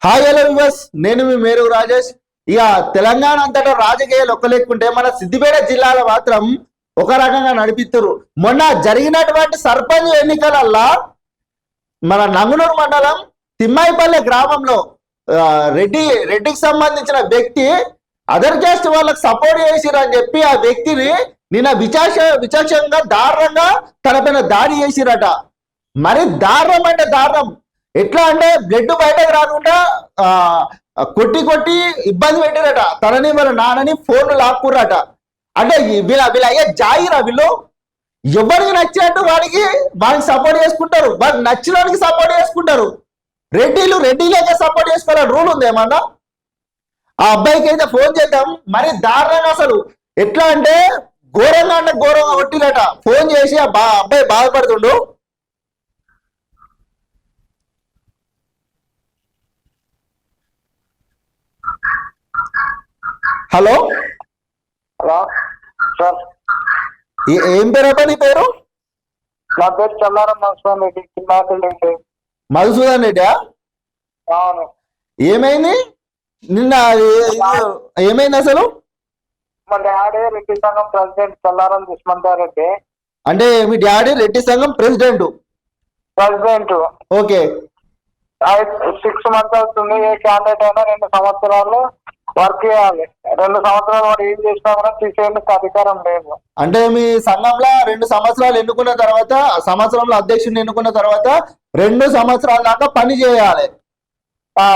Hi hello viewers, నేను మీ మేరు రాజేష్. ఇక తెలంగాణ అంతటా రాజకీయాలు ఒక్కలేకుంటే మన సిద్దిపేట జిల్లాలో మాత్రం ఒక రకంగా నడిపిస్తారు. మొన్న జరిగినటువంటి సర్పంచ్ ఎన్నికలల్లా మన నంగునూరు మండలం తిమ్మాయిపల్లె గ్రామంలో రెడ్డికి సంబంధించిన వ్యక్తి అదర్ క్యాస్ట్ వాళ్ళకి సపోర్ట్ చేసిరని చెప్పి ఆ వ్యక్తిని నిన్న విచక్షణంగా దారుణంగా తన పైన దాడి చేసిరట. మరి దారుణం అంటే దారుణం. ఎట్లా అంటే బ్లడ్ బయటకు రాకుండా కొట్టి కొట్టి ఇబ్బంది పెట్టిరట. తనని వాళ్ళ నాన్నని ఫోన్లు లాక్కుర్రట. అంటే వీళ్ళ అయ్యే జాయిరా వీళ్ళు. ఎవరికి నచ్చినట్టు వాడికి సపోర్ట్ చేసుకుంటారు, వాడికి నచ్చినోడికి సపోర్ట్ చేసుకుంటారు. రెడ్డిలకే సపోర్ట్ చేసుకోవాలని రూల్ ఉంది ఏమన్నా? ఆ అబ్బాయికి అయితే ఫోన్ చేద్దాం. మరి దారుణంగా అసలు ఎట్లా అంటే ఘోరంగా కొట్టిరట. ఫోన్ చేసి ఆ అబ్బాయి బాధపడుతుండు. హలో హలో సార్, ఏం పేరు అబ్బా నీ పేరు? నా పేరు చల్లారం మధుసూదన్ రెడ్డి. మధుసూదన్ రెడ్డా? అవును. ఏమైంది నిన్న? ఏమైంది అసలు? మా డాడీ రెడ్డి సంఘం ప్రెసిడెంట్ చల్లారం దుష్మంతారెడ్డి. అంటే మీ డాడీ రెడ్డి సంఘం ప్రెసిడెంట్? ఓకే. 6 months అవుతుంది. ఏ క్యాండిడేట్ అయినా 2 సంవత్సరాలు వర్క్ చేయాలి. 2 సంవత్సరాలు వాడు ఏం చేసినా కూడా తీసేందుకు అధికారం లేదు. అంటే మీ సంఘంలో 2 సంవత్సరాలు ఎన్నుకున్న తర్వాత, సంవత్సరంలో అధ్యక్షుడిని ఎన్నుకున్న తర్వాత 2 సంవత్సరాల దాకా పని చేయాలి.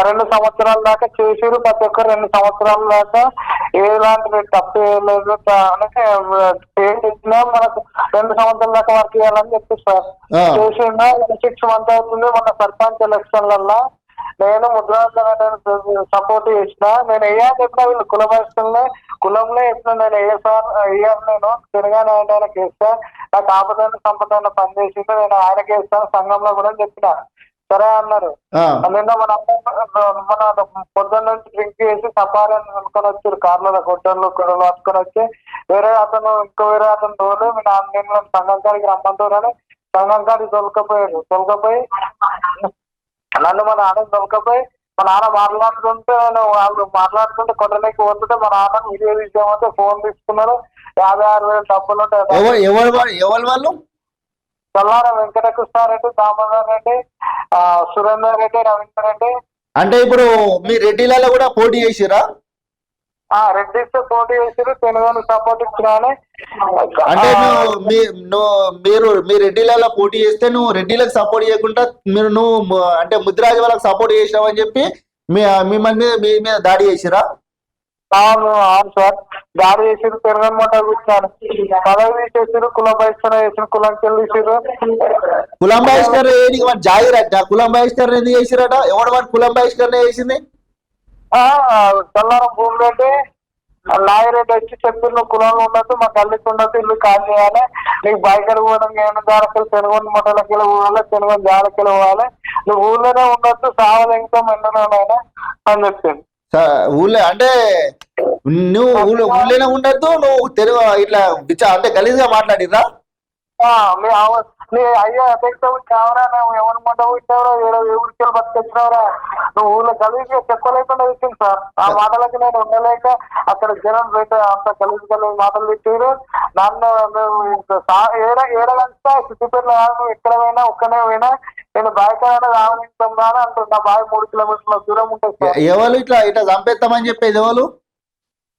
2 సంవత్సరాల దాకా చేసిరు. ప్రతి ఒక్కరు 2 సంవత్సరాల దాకా ఎలాంటి తప్పు లేదు ఇచ్చినా మనకు 2 సంవత్సరాల దాకా వర్క్ చేయాలని చెప్పిస్తారు. చేసిన 6 months అవుతుంది. మన సర్పంచ్ ఎలక్షన్లలో నేను ముద్రాంజన సపోర్ట్ చేసిన. నేను వేయాలని చెప్పిన వీళ్ళు కుల పరిస్థితుల్లో కులంలో చెప్పిన నేను వేయాను. నేను తెలంగాణ ఆయనకి వేస్తా. నాకు ఆపదైన సంపదైన పని చేసింది, నేను ఆయనకి వేస్తాను సంఘంలో కూడా చెప్పిన. సరే అన్నారు. నిన్న మన పొద్దున్న నుంచి డ్రింక్ చేసి సఫారీని కొనుక్కొని వచ్చారు. కార్లలో గొడ్డలు పట్టుకొని వచ్చి వేరే అతను తోలు నేను సంఘం కాడికి రమ్మంటారని సంఘం కాడికి తొలకపోయి నన్ను మా నాన్న తొలకపోయి మా నాన్న మాట్లాడుతుంటే వాళ్ళు మాట్లాడుతుంటే కొట్టడానికి పోతుంటే మా నాన్న వీడియో తీసామంటే ఫోన్ తీసుకున్నారు. 56,000 డబ్బులు ఉంటాయి. ఎవరు వాళ్ళు? చల్లారం వెంకటకృష్ణారెడ్డి, దామోదర్ రెడ్డి, సురేందర్ రెడ్డి, రవీందర్ రెడ్డి. అంటే ఇప్పుడు మీ రెడ్డిలలో కూడా పోటీ చేసిరా? రెడ్డితో పోటీ చేసిరు. తెలుగు సపోర్ట్ ఇచ్చినా. అంటే మీరు మీ రెడ్డిలలో పోటీ చేస్తే నువ్వు రెడ్డిలకు సపోర్ట్ చేయకుండా నువ్వు అంటే ముద్రాజు వాళ్ళకి సపోర్ట్ చేసినావు అని చెప్పి మీ మీద దాడి చేసిరా? అవును సార్, దాడి చేసిరు. తెలుగు మాట కూర్చున్నారు. పదవి తీసేసారు. కులం బహిష్కరణ చేసిన కులంకి వెళ్ళేసారు. కులం బహిష్కరణ జాగిరట. కులం బహిష్కరణ ఎందుకు చేసిరట? ఎవడు వాడు కులం బహిష్కరణ చేసింది? చల్లారం భూమిరెడ్డి నాగిరెడ్డి వచ్చి చెప్పి నువ్వు కులంలో ఉండదు, మా గల్లికి ఉండదు, ఇల్లు కాల్ చేయాలి, నీకు బయటకు పోవడం ఏమైనా జాలకెళ్ళి తెలుగు మొట్టలకి పోవాలి, తెలుగు జాలకెళ్ళి పోవాలి, నువ్వు ఊళ్ళోనే ఉండొద్దు, సావలు ఇంకా మండలంలోనే అని చెప్పింది. ఊళ్ళో అంటే నువ్వు ఊళ్ళోనే ఉండద్దు, నువ్వు తెలుగు ఇట్లా అంటే గలీజ్గా మాట్లాడిరా? నీ అయ్యా అధ్యక్ష కావరా, నువ్వు ఎవరి మంట ఇచ్చావరా, ఊరికి బతికొచ్చినావురా, నువ్వు ఊళ్ళో గలీజ్గా చెప్పలేకుండా ఇచ్చింది సార్. ఆ మాటలకి నేను ఉండలేక అక్కడ జనం బయట అంత గలీజ్ మాటలు పెట్టారు. నన్ను ఏడగంటా సిద్దిపేటలో నువ్వు ఎక్కడ పోయినా ఒక్కనే పోయినా నేను బాయికైనా రావనిస్తుందా అని అంటున్నా. బావి 3 kilometers దూరం ఉంటుంది సార్. ఎవరు ఇట్లా చంపేస్తామని చెప్పేది ఎవరు?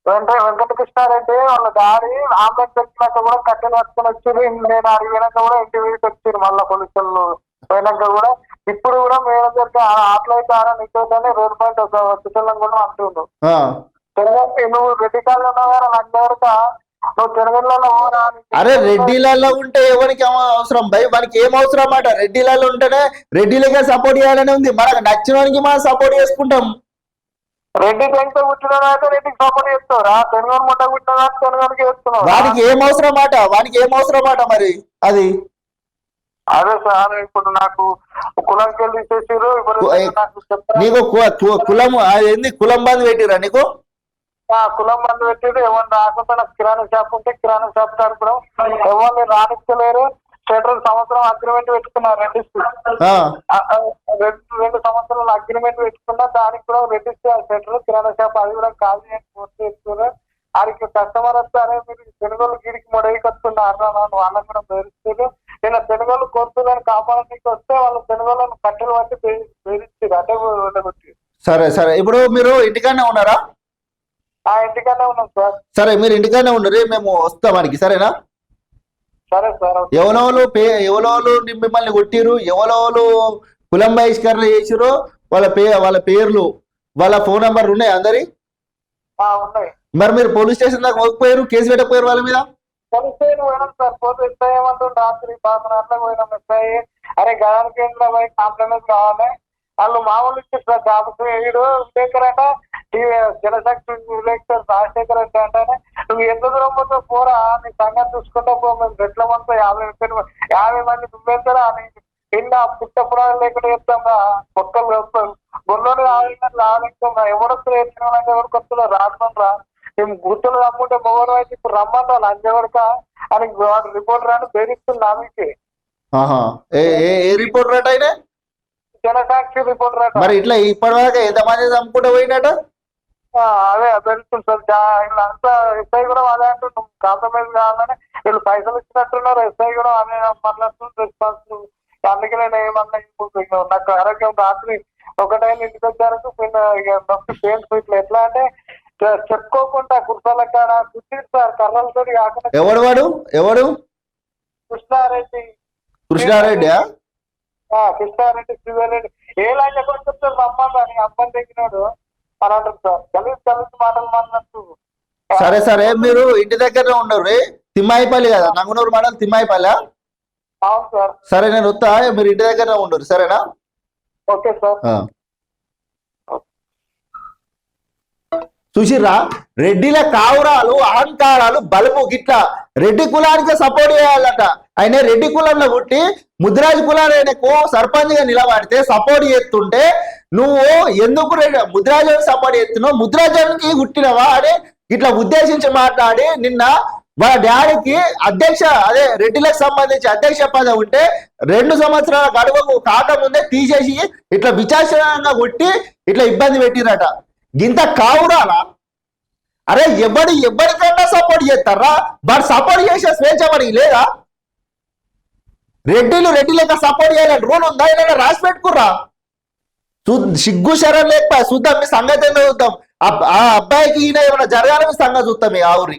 వెంకటకృష్ణారెడ్డి వాళ్ళ డాడీ ఆంబులెన్స్ వచ్చినాక కూడా కట్టెలు పట్టుకొని వచ్చారు. నేను అడిగినాక కూడా ఇంటి వీడికి వచ్చారు. మళ్ళీ పోలీసులు పోయినాక కూడా ఇప్పుడు కూడా మేనేజర్కి ఆటలైతే నీతోనే రోడ్ పాయింట్ వచ్చేటం కూడా అంటుండు. నువ్వు రెడ్డి కాళ్ళు ఉన్నావా అందరికా నువ్వు తెలంగాణలో? అరే రెడ్డిలలో ఉంటే ఎవరికి అవసరం భయ్? మనకి ఏం అవసరం అన్నమాట? రెడ్డిలలో ఉంటేనే రెడ్డిలకే సపోర్ట్ చేయాలని ఉంది. మనకు నచ్చినోనికి మనం సపోర్ట్ చేసుకుంటాం. రెడ్డి టెన్త్ కూర్చున్నా రెడ్డికి సపోర్ట్ చేస్తారా? తెలుగు ముట్ట కూర్చున్నా తెలుగుకి చేస్తున్నావు. వానికి ఏం అవసరం మాట? వానికి ఏం అవసరం మాట మరి అది? అదే సార్, ఇప్పుడు నాకు కులంకి వెళ్ళి తీసేసారు. నీకు కులం ఏంది? కులం బంద్ పెట్టిరా నీకు? కులం బంద్ పెట్టారు. ఎవరిని రాకపోయినా కిరాణా షాప్ ఉంటే కిరాణా షాప్ నడపడం, ఎవరిని రానిస్తలేరు. షటర్ సంవత్సరం అగ్రిమెంట్ పెట్టుకున్నా రెడ్డిస్ ఆ, 2 సంవత్సరాల అగ్రిమెంట్ పెట్టుకున్నా, దానికి కూడా రెడ్డిస్ షటర్ కిరాణా షాప్ అది కూడా కాల్ చేసి పూర్తి చేసుకున్నారు. ఆడికి కస్టమర్ వస్తారే మీరు తెలుగులు గిడికి మొడవికి వస్తున్నా అన్నాను, వాళ్ళని కూడా బెదిరిస్తారు. నేను తెలుగులు కొడుతుందని కాపాడడానికి వస్తే వాళ్ళు తెలుగులను కట్టెలు పట్టి బెదిరిస్తారు, అంటే ఉండబట్టి. సరే సరే, ఇప్పుడు మీరు ఇంటికాడనే ఉన్నారా? ఆ ఇంటికన్నా ఉన్నాం సార్. సరే, మీరు ఇంటికాడనే ఉండరు, మేము వస్తాం మనకి, సరేనా? సరే సార్. ఎవరోళ్ళు మిమ్మల్ని కొట్టిరు, ఎవరోళ్ళు కులం బహిష్కరణ చేసిరో వాళ్ళ పేర్లు, వాళ్ళ ఫోన్ నంబర్లు ఉన్నాయి అందరి? ఉన్నాయి. మరి మీరు పోలీస్ స్టేషన్ దాకా పోకపోయారు, కేసు పెట్టకపోయారు వాళ్ళ మీద? కలిస్తే పోయినాం సార్. పోతే ఎస్ఐ ఏమంటారు, రాత్రి 10 గంటలకు పోయినాం ఎస్ఐ. అరే గణన కేంద్ర పోయి కాంప్రమైజ్ కావాలి, వాళ్ళు మామూలు ఇచ్చారు సార్. కాబట్టి వీడు విలేకర్ అంటే జనశక్తి విలేకర్ రాజశేఖర్ రెడ్డి అంటేనే నువ్వు ఎంత దూరం పోతే పోరా, నీ సంగతి చూసుకుంటా పో, మేము రెట్ల మంతా 50 మంది నువ్వేస్తారా అని కింద పుట్టపురాలు లేకుండా చెప్తాం. మొక్కలు వేస్తాం గొల్లోని ఆలోచిస్తాం. ఎవరొస్తారు ఎవరికి వస్తున్నారు రాత్రం రా, మేము గుర్తులు రమ్ముంటే మొగడు అయితే ఇప్పుడు రమ్మంటా లంచవడక అని రిపోర్టర్ అని బెదిరిస్తుంది ఆమెకి. ఏ రిపోర్టర్ అట ఆయన? జనసాక్షి రిపోర్టర్ అట. మరి ఇట్లా ఇప్పటివరకు ఎంతమంది చంపుకుంటూ పోయినట? అదే బెదిరిస్తుంది సార్. వీళ్ళంతా ఎస్ఐ కూడా అదే అంటున్నాం, కాంప్రమైజ్ కావాలని వీళ్ళు పైసలు ఇచ్చినట్టున్నారు. ఎస్ఐ కూడా అదే మాట్లాడుతుంది రెస్పాన్స్. అందుకే నేను ఏమన్నా నాకు ఆరోగ్యం రాత్రి 1 ఇంటికి వచ్చారకు నొప్పి పెయిన్స్ ఇట్లా ఎట్లా అంటే చెప్పుకోకుండా కుర్సాల కాడ కుర్చీలు సార్ కర్రలతో కాకుండా. ఎవడు? కృష్ణారెడ్డి. కృష్ణారెడ్డి శ్రీధర్రెడ్డి ఏ లైన్ ఎక్కడ చెప్తారు రమ్మని అమ్మని తెగినాడు అని అంటారు సార్. కలిసి మాటలు మాట్లాడుతూ. సరే సరే, మీరు ఇంటి దగ్గరనే ఉండరు, తిమ్మాయిపల్లి కదా, నంగునూరు మండలం తిమ్మాయిపల్లి? అవును సార్. సరే, నేను వస్తా, మీరు ఇంటి దగ్గరనే ఉండరు, సరేనా? Okay sir. చూసిర్రా, రెడ్డిల కావురాలు అహంకారాలు బలుపు గిట్లా రెడ్డి కులానికి సపోర్ట్ చేయాలట. ఆయన రెడ్డి కులంలో పుట్టి ముద్రాజ్ కులానికి సర్పంచ్ గా నిలబడితే సపోర్ట్ చేస్తుంటే నువ్వు ఎందుకు ముద్రాజానికి సపోర్ట్ చేస్తున్నావు, ముద్రాజానికి పుట్టినవా అని ఇట్లా ఉద్దేశించి మాట్లాడి నిన్న వాళ్ళ డాడీకి అదే రెడ్డిలకు సంబంధించి అధ్యక్ష పదవి ఉంటే 2 సంవత్సరాల గడువు కాకముందే తీసేసి ఇట్లా విచారణంగా కొట్టి ఇట్లా ఇబ్బంది పెట్టిరట. గింత కావురాలా? అరే ఎవరికన్నా సపోర్ట్ చేస్తారా? వాడు సపోర్ట్ చేసే స్వేచ్ఛ వాడికి లేదా? రెడ్డి లెక్క సపోర్ట్ చేయాలని రూల్ ఉందా? ఇలా రాసి పెట్టుకుర్రా? సిగ్గు శరం లేకపోయా చూద్దాం, మీ సంగతి ఏందో చూద్దాం. ఆ అబ్బాయికి ఈయన ఏమైనా జరగాలని సంగతి చూస్తాం. మీ ఆవురి